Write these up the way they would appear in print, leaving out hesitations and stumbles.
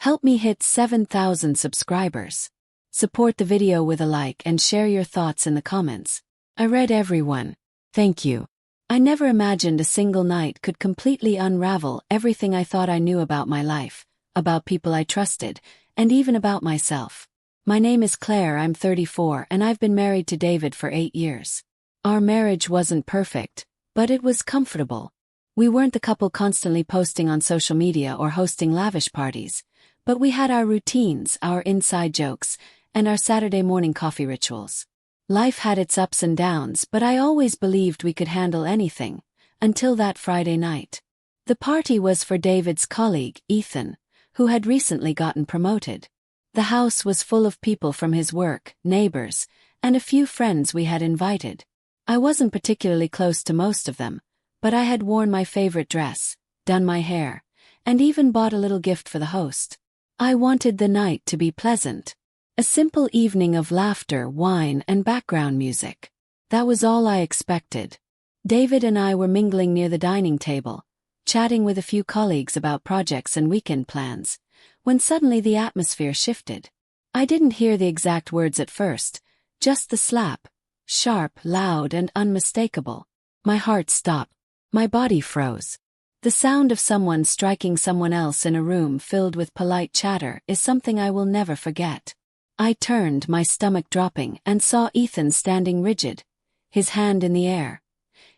Help me hit 7,000 subscribers. Support the video with a like and share your thoughts in the comments. I read everyone. Thank you. I never imagined a single night could completely unravel everything I thought I knew about my life, about people I trusted, and even about myself. My name is Claire, I'm 34, and I've been married to David for 8 years. Our marriage wasn't perfect, but it was comfortable. We weren't the couple constantly posting on social media or hosting lavish parties, but we had our routines, our inside jokes, and our Saturday morning coffee rituals. Life had its ups and downs, but I always believed we could handle anything, until that Friday night. The party was for David's colleague, Ethan, who had recently gotten promoted. The house was full of people from his work, neighbors, and a few friends we had invited. I wasn't particularly close to most of them, but I had worn my favorite dress, done my hair, and even bought a little gift for the host. I wanted the night to be pleasant. A simple evening of laughter, wine, and background music. That was all I expected. David and I were mingling near the dining table, chatting with a few colleagues about projects and weekend plans, when suddenly the atmosphere shifted. I didn't hear the exact words at first, just the slap, sharp, loud, and unmistakable. My heart stopped. My body froze. The sound of someone striking someone else in a room filled with polite chatter is something I will never forget. I turned, my stomach dropping, and saw Ethan standing rigid, his hand in the air,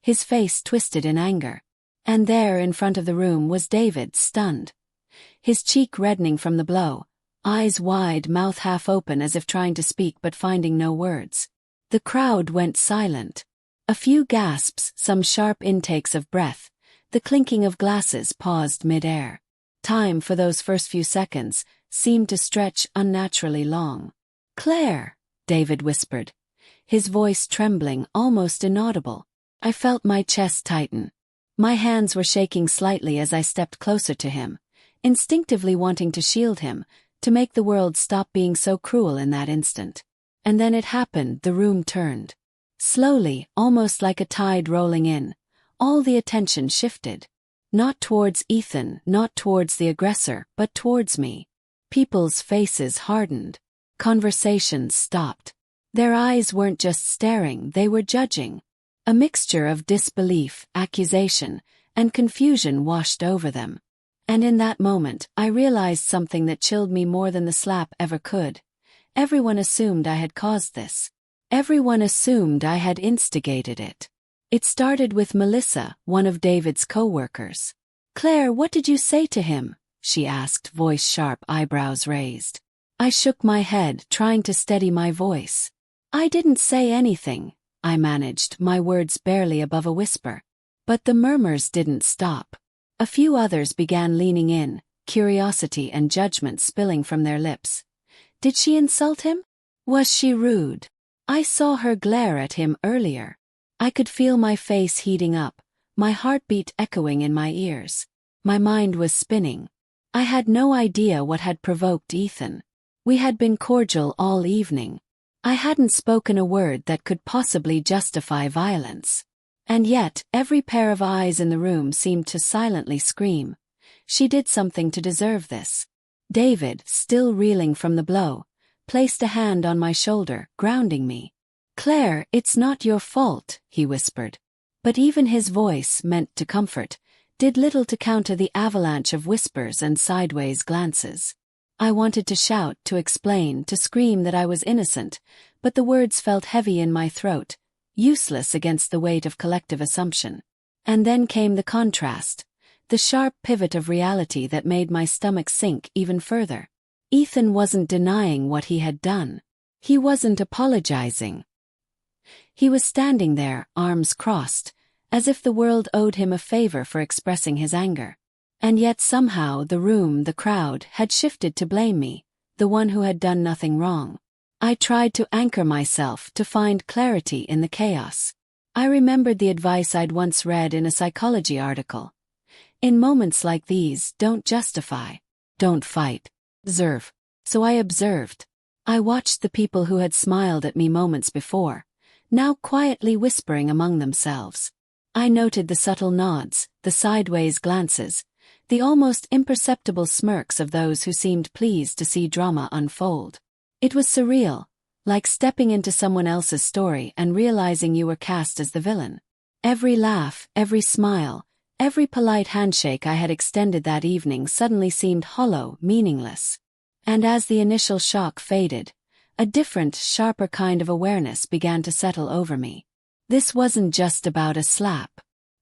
his face twisted in anger. And there in front of the room was David, stunned, his cheek reddening from the blow, eyes wide, mouth half open as if trying to speak but finding no words. The crowd went silent. A few gasps, some sharp intakes of breath, the clinking of glasses paused mid-air. Time, for those first few seconds, seemed to stretch unnaturally long. "Claire," David whispered, his voice trembling, almost inaudible. I felt my chest tighten. My hands were shaking slightly as I stepped closer to him, instinctively wanting to shield him, to make the world stop being so cruel in that instant. And then it happened, the room turned. Slowly, almost like a tide rolling in, all the attention shifted. Not towards Ethan, not towards the aggressor, but towards me. People's faces hardened. Conversations stopped. Their eyes weren't just staring, they were judging. A mixture of disbelief, accusation, and confusion washed over them. And in that moment, I realized something that chilled me more than the slap ever could. Everyone assumed I had caused this. Everyone assumed I had instigated it. It started with Melissa, one of David's co-workers. "Claire, what did you say to him?" she asked, voice sharp, eyebrows raised. I shook my head, trying to steady my voice. "I didn't say anything," I managed, my words barely above a whisper. But the murmurs didn't stop. A few others began leaning in, curiosity and judgment spilling from their lips. Did she insult him? Was she rude? I saw her glare at him earlier. I could feel my face heating up, my heartbeat echoing in my ears. My mind was spinning. I had no idea what had provoked Ethan. We had been cordial all evening. I hadn't spoken a word that could possibly justify violence. And yet, every pair of eyes in the room seemed to silently scream. She did something to deserve this. David, still reeling from the blow, placed a hand on my shoulder, grounding me. "Claire, it's not your fault," he whispered. But even his voice, meant to comfort, did little to counter the avalanche of whispers and sideways glances. I wanted to shout, to explain, to scream that I was innocent, but the words felt heavy in my throat, useless against the weight of collective assumption. And then came the contrast, the sharp pivot of reality that made my stomach sink even further. Ethan wasn't denying what he had done. He wasn't apologizing. He was standing there, arms crossed, as if the world owed him a favor for expressing his anger. And yet somehow the room, the crowd, had shifted to blame me, the one who had done nothing wrong. I tried to anchor myself, to find clarity in the chaos. I remembered the advice I'd once read in a psychology article. In moments like these, don't justify. Don't fight. Observe. So I observed. I watched the people who had smiled at me moments before, now quietly whispering among themselves. I noted the subtle nods, the sideways glances, the almost imperceptible smirks of those who seemed pleased to see drama unfold. It was surreal, like stepping into someone else's story and realizing you were cast as the villain. Every laugh, every smile, every polite handshake I had extended that evening suddenly seemed hollow, meaningless. And as the initial shock faded, a different, sharper kind of awareness began to settle over me. This wasn't just about a slap.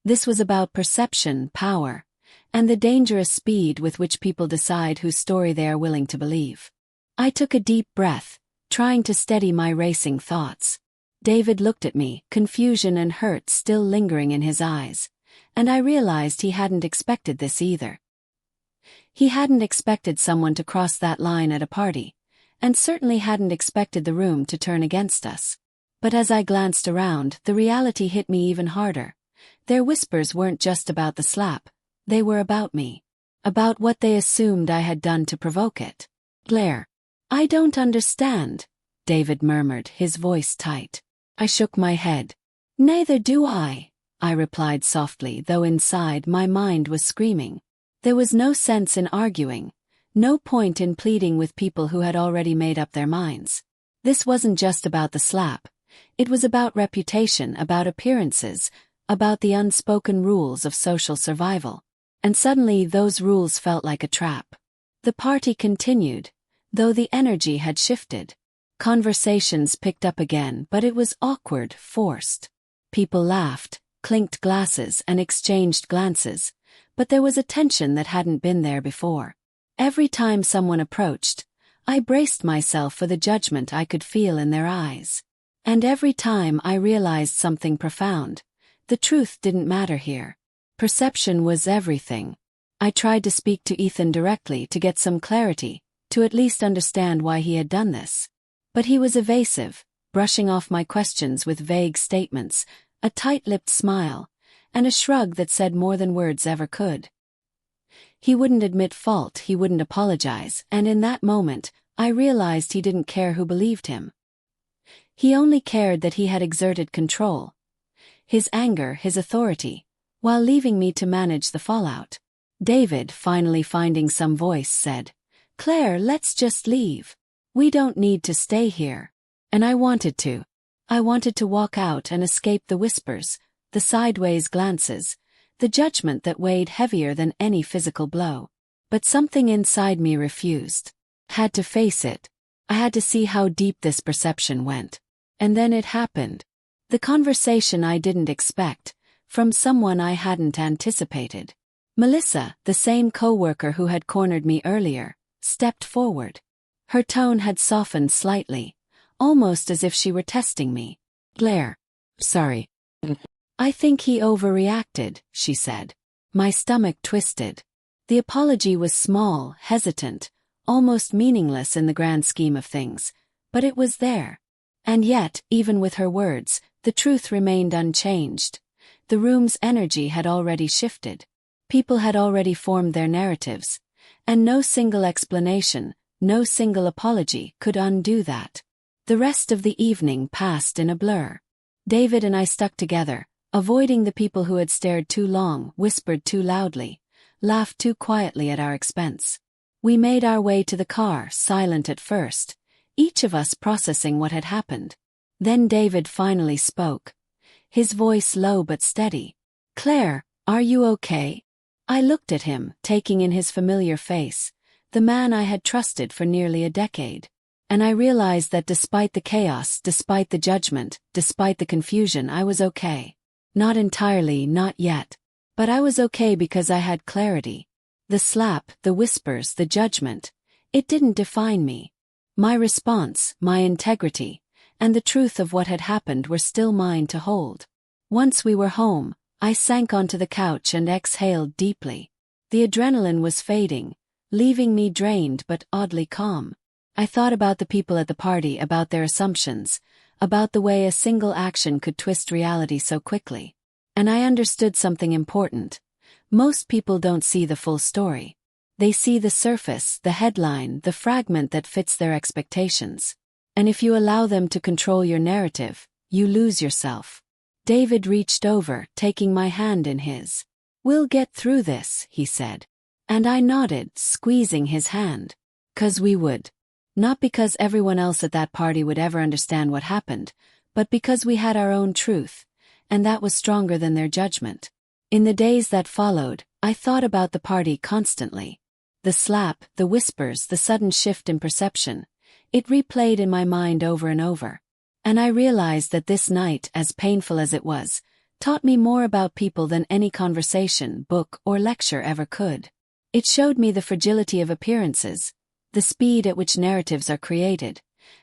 This was about perception, power, and the dangerous speed with which people decide whose story they are willing to believe. I took a deep breath, trying to steady my racing thoughts. David looked at me, confusion and hurt still lingering in his eyes, and I realized he hadn't expected this either. He hadn't expected someone to cross that line at a party, and certainly hadn't expected the room to turn against us. But as I glanced around, the reality hit me even harder. Their whispers weren't just about the slap, they were about me. About what they assumed I had done to provoke it. Claire. I don't understand, David murmured, his voice tight. I shook my head. Neither do I replied softly, though inside my mind was screaming. There was no sense in arguing, no point in pleading with people who had already made up their minds. This wasn't just about the slap. It was about reputation, about appearances, about the unspoken rules of social survival. And suddenly those rules felt like a trap. The party continued, though the energy had shifted. Conversations picked up again, but it was awkward, forced. People laughed, clinked glasses, and exchanged glances, but there was a tension that hadn't been there before. Every time someone approached, I braced myself for the judgment I could feel in their eyes. And every time I realized something profound. The truth didn't matter here. Perception was everything. I tried to speak to Ethan directly to get some clarity, to at least understand why he had done this. But he was evasive, brushing off my questions with vague statements, a tight-lipped smile, and a shrug that said more than words ever could. He wouldn't admit fault, he wouldn't apologize, and in that moment, I realized he didn't care who believed him. He only cared that he had exerted control. His anger, his authority, while leaving me to manage the fallout. David, finally finding some voice, said, Claire, let's just leave. We don't need to stay here. And I wanted to. I wanted to walk out and escape the whispers, the sideways glances, the judgment that weighed heavier than any physical blow. But something inside me refused. Had to face it. I had to see how deep this perception went. And then it happened. The conversation I didn't expect, from someone I hadn't anticipated. Melissa, the same coworker who had cornered me earlier, stepped forward. Her tone had softened slightly, almost as if she were testing me. Claire. Sorry. I think he overreacted, she said. My stomach twisted. The apology was small, hesitant, almost meaningless in the grand scheme of things, but it was there. And yet, even with her words, the truth remained unchanged. The room's energy had already shifted. People had already formed their narratives. And no single explanation, no single apology could undo that. The rest of the evening passed in a blur. David and I stuck together, avoiding the people who had stared too long, whispered too loudly, laughed too quietly at our expense. We made our way to the car, silent at first, each of us processing what had happened. Then David finally spoke. His voice low but steady. Claire, are you okay? I looked at him, taking in his familiar face, the man I had trusted for nearly a decade. And I realized that despite the chaos, despite the judgment, despite the confusion, I was okay. Not entirely, not yet. But I was okay because I had clarity. The slap, the whispers, the judgment. It didn't define me. My response, my integrity, and the truth of what had happened were still mine to hold. Once we were home, I sank onto the couch and exhaled deeply. The adrenaline was fading, leaving me drained but oddly calm. I thought about the people at the party, about their assumptions, about the way a single action could twist reality so quickly. And I understood something important. Most people don't see the full story. They see the surface, the headline, the fragment that fits their expectations. And if you allow them to control your narrative, you lose yourself. David reached over, taking my hand in his. We'll get through this, he said. And I nodded, squeezing his hand. 'Cause we would. Not because everyone else at that party would ever understand what happened, but because we had our own truth, and that was stronger than their judgment. In the days that followed, I thought about the party constantly. The slap, the whispers, the sudden shift in perception. It replayed in my mind over and over. And I realized that this night, as painful as it was, taught me more about people than any conversation, book, or lecture ever could. It showed me the fragility of appearances, the speed at which narratives are created,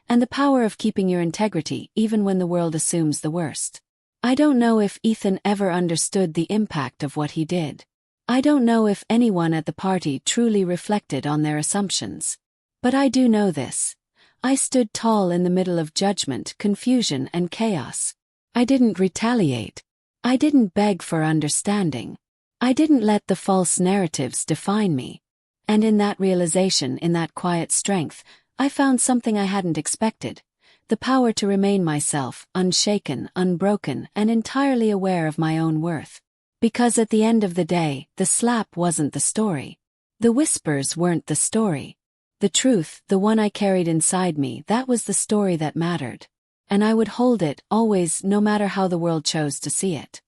and the power of keeping your integrity even when the world assumes the worst. I don't know if Ethan ever understood the impact of what he did. I don't know if anyone at the party truly reflected on their assumptions. But I do know this. I stood tall in the middle of judgment, confusion, and chaos. I didn't retaliate. I didn't beg for understanding. I didn't let the false narratives define me. And in that realization, in that quiet strength, I found something I hadn't expected. The power to remain myself, unshaken, unbroken, and entirely aware of my own worth. Because at the end of the day, the slap wasn't the story. The whispers weren't the story. The truth, the one I carried inside me, that was the story that mattered. And I would hold it, always, no matter how the world chose to see it.